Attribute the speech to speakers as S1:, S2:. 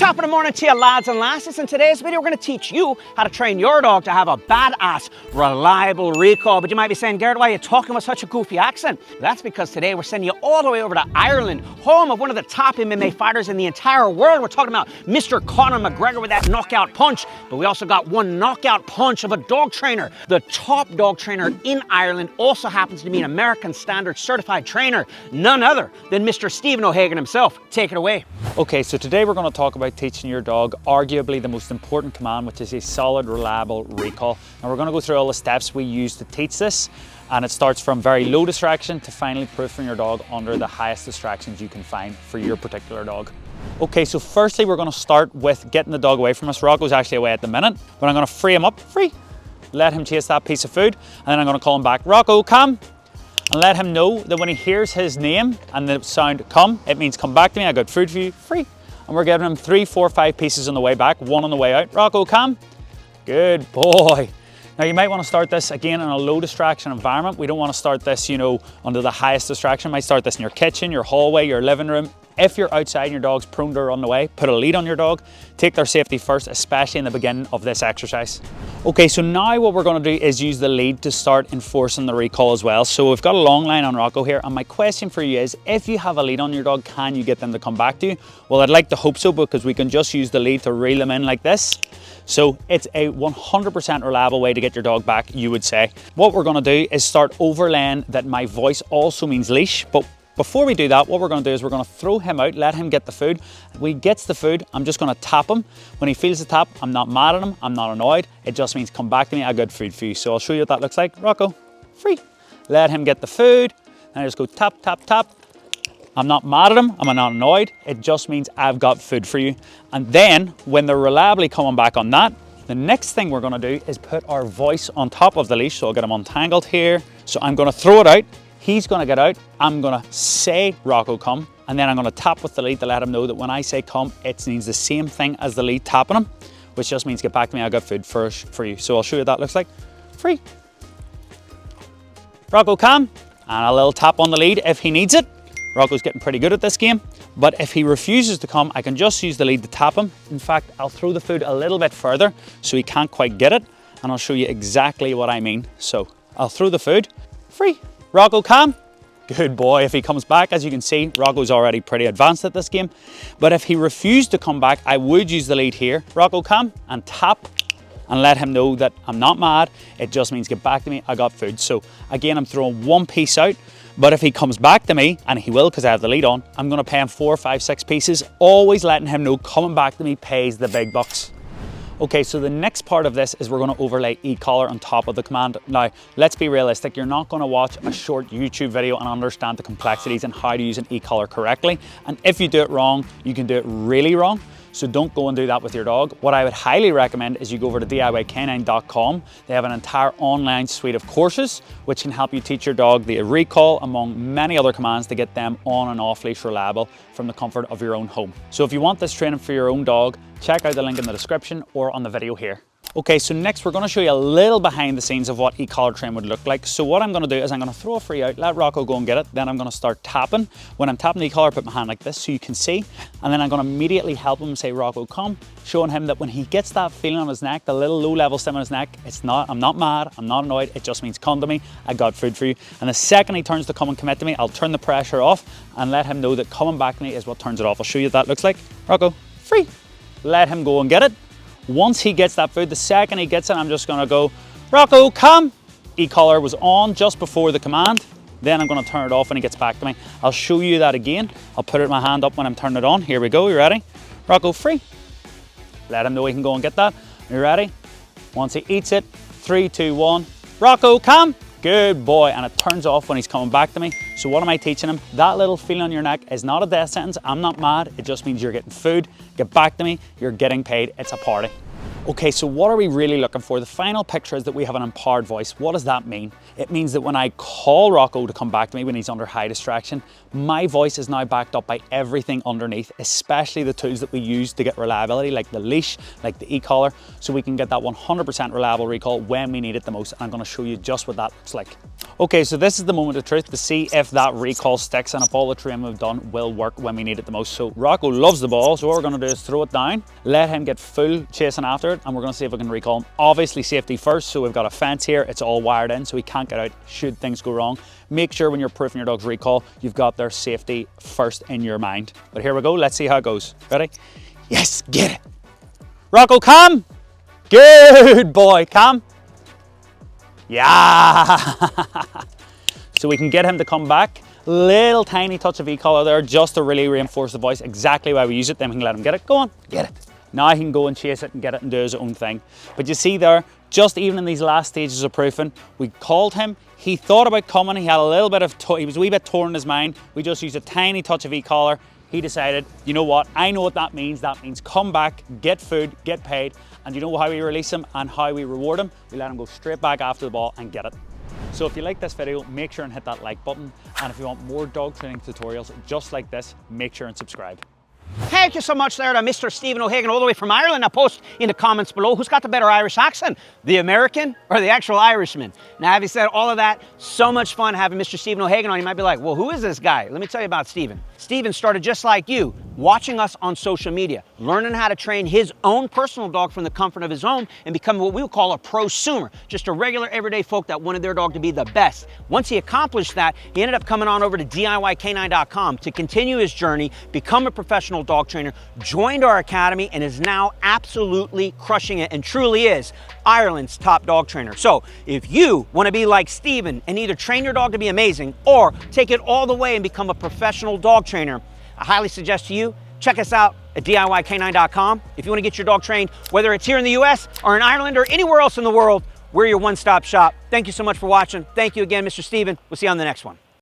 S1: Top of the morning to you lads and lasses. In today's video we're going to teach you how to train your dog to have a badass, reliable recall. But you might be saying, Garrett, why are you talking with such a goofy accent? That's because today we're sending you all the way over to Ireland, home of one of the top MMA fighters in the entire world. We're talking about Mr. Conor McGregor with that knockout punch. But we also got one knockout punch of a dog trainer. The top dog trainer in Ireland also happens to be an American Standard certified trainer, none other than Mr. Stephen O'Hagan himself. Take it away.
S2: Okay, so today we're going to talk about teaching your dog arguably the most important command, which is a solid, reliable recall. And we're going to go through all the steps we use to teach this, and it starts from very low distraction to finally proofing your dog under the highest distractions you can find for your particular dog. Okay, so firstly we're going to start with getting the dog away from us. Rocco's actually away at the minute, but I'm going to free him up, let him chase that piece of food, and then I'm going to call him back. Rocco, come! And let him know that when he hears his name and the sound come, it means come back to me, I got food for you, free. And we're giving him 3, 4, 5 pieces on the way back, 1 on the way out. Rocco, come. Good boy. Now you might want to start this again in a low distraction environment. We don't want to start this, under the highest distraction. You might start this in your kitchen, your hallway, your living room. If you're outside and your dog's prone to run away, put a lead on your dog. Take their safety first, especially in the beginning of this exercise. Okay, so now what we're going to do is use the lead to start enforcing the recall as well. So we've got a long line on Rocco here, and my question for you is, if you have a lead on your dog, can you get them to come back to you? Well, I'd like to hope so, because we can just use the lead to reel them in like this. So it's a 100% reliable way to get your dog back, you would say. What we're going to do is start overlaying that my voice also means leash, but before we do that, what we're going to do is we're going to throw him out, let him get the food. When he gets the food, I'm just going to tap him. When he feels the tap, I'm not mad at him, I'm not annoyed. It just means come back to me, I got food for you. So I'll show you what that looks like. Rocco, free. Let him get the food. And I just go tap, tap, tap. I'm not mad at him, I'm not annoyed. It just means I've got food for you. And then when they're reliably coming back on that, the next thing we're going to do is put our voice on top of the leash. So I'll get him untangled here. So I'm going to throw it out. He's going to get out, I'm going to say, Rocco, come, and then I'm going to tap with the lead to let him know that when I say come, it means the same thing as the lead tapping him, which just means get back to me, I got food for you. So I'll show you what that looks like. Free. Rocco, come, and a little tap on the lead if he needs it. Rocco's getting pretty good at this game, but if he refuses to come, I can just use the lead to tap him. In fact, I'll throw the food a little bit further so he can't quite get it, and I'll show you exactly what I mean. So I'll throw the food, free. Rocco, come. Good boy. If he comes back, as you can see, Rocco's already pretty advanced at this game. But if he refused to come back, I would use the lead here. Rocco, come, and tap and let him know that I'm not mad. It just means get back to me, I got food. So again, I'm throwing 1 piece out, but if he comes back to me, and he will because I have the lead on, I'm going to pay him 4, 5, 6 pieces, always letting him know coming back to me pays the big bucks. Okay, so the next part of this is we're going to overlay e-collar on top of the command. Now, let's be realistic. You're not going to watch a short YouTube video and understand the complexities and how to use an e-collar correctly. And if you do it wrong, you can do it really wrong. So don't go and do that with your dog. What I would highly recommend is you go over to DIYcanine.com. They have an entire online suite of courses which can help you teach your dog the recall among many other commands to get them on and off leash reliable from the comfort of your own home. So if you want this training for your own dog, check out the link in the description or on the video here. Okay, so next we're going to show you a little behind the scenes of what e-collar training would look like. So what I'm going to do is I'm going to throw a free out, let Rocco go and get it. Then I'm going to start tapping. When I'm tapping the e-collar, put my hand like this so you can see. And then I'm going to immediately help him say, Rocco, come, showing him that when he gets that feeling on his neck, the little low-level stim on his neck, I'm not mad, I'm not annoyed, it just means come to me, I got food for you. And the second he turns to come and commit to me, I'll turn the pressure off and let him know that coming back to me is what turns it off. I'll show you what that looks like. Rocco, free. Let him go and get it. Once he gets that food, the second he gets it, I'm just gonna go, Rocco, come. E-collar was on just before the command. Then I'm gonna turn it off when he gets back to me. I'll show you that again. I'll put my hand up when I'm turning it on. Here we go, you ready? Rocco, free. Let him know he can go and get that. You ready? Once he eats it, 3, 2, 1. Rocco, come. Good boy. And it turns off when he's coming back to me. So what am I teaching him? That little feeling on your neck is not a death sentence. I'm not mad. It just means you're getting food. Get back to me. You're getting paid. It's a party. Okay, so what are we really looking for? The final picture is that we have an empowered voice. What does that mean? It means that when I call Rocco to come back to me when he's under high distraction, my voice is now backed up by everything underneath, especially the tools that we use to get reliability, like the leash, like the e-collar, so we can get that 100% reliable recall when we need it the most. And I'm gonna show you just what that looks like. Okay, so this is the moment of truth to see if that recall sticks and if all the training we've done will work when we need it the most. So Rocco loves the ball, so what we're going to do is throw it down, let him get full chasing after it, and we're going to see if we can recall him. Obviously safety first, so we've got a fence here, it's all wired in, so he can't get out should things go wrong. Make sure when you're proofing your dog's recall, you've got their safety first in your mind. But here we go, let's see how it goes. Ready? Yes, get it. Rocco, come. Good boy, come. Yeah. So we can get him to come back. Little tiny touch of e-collar there just to really reinforce the voice, exactly why we use it. Then we can let him get it. Go on, get it. Now he can go and chase it and get it and do his own thing. But you see there, just even in these last stages of proofing, we called him. He thought about coming. He had a little bit of, he was a wee bit torn in his mind. We just used a tiny touch of e-collar. He decided, you know what? I know what that means. That means come back, get food, get paid. And you know how we release him and how we reward him? We let him go straight back after the ball and get it. So if you like this video, make sure and hit that like button. And if you want more dog training tutorials just like this, make sure and subscribe.
S1: Thank you so much there to Mr. Stephen O'Hagan all the way from Ireland. Now post in the comments below who's got the better Irish accent, the American or the actual Irishman. Now having said all of that, so much fun having Mr. Stephen O'Hagan on. You might be like, well, who is this guy? Let me tell you about Stephen. Stephen started just like you, watching us on social media, learning how to train his own personal dog from the comfort of his home and becoming what we would call a prosumer, just a regular everyday folk that wanted their dog to be the best. Once he accomplished that, he ended up coming on over to DIYcanine.com to continue his journey, become a professional dog trainer, joined our academy, and is now absolutely crushing it and truly is Ireland's top dog trainer. So if you want to be like Stephen and either train your dog to be amazing or take it all the way and become a professional dog trainer, I highly suggest to you, check us out at DIYcanine.com. If you want to get your dog trained, whether it's here in the US or in Ireland or anywhere else in the world, we're your one-stop shop. Thank you so much for watching. Thank you again, Mr. Stephen. We'll see you on the next one.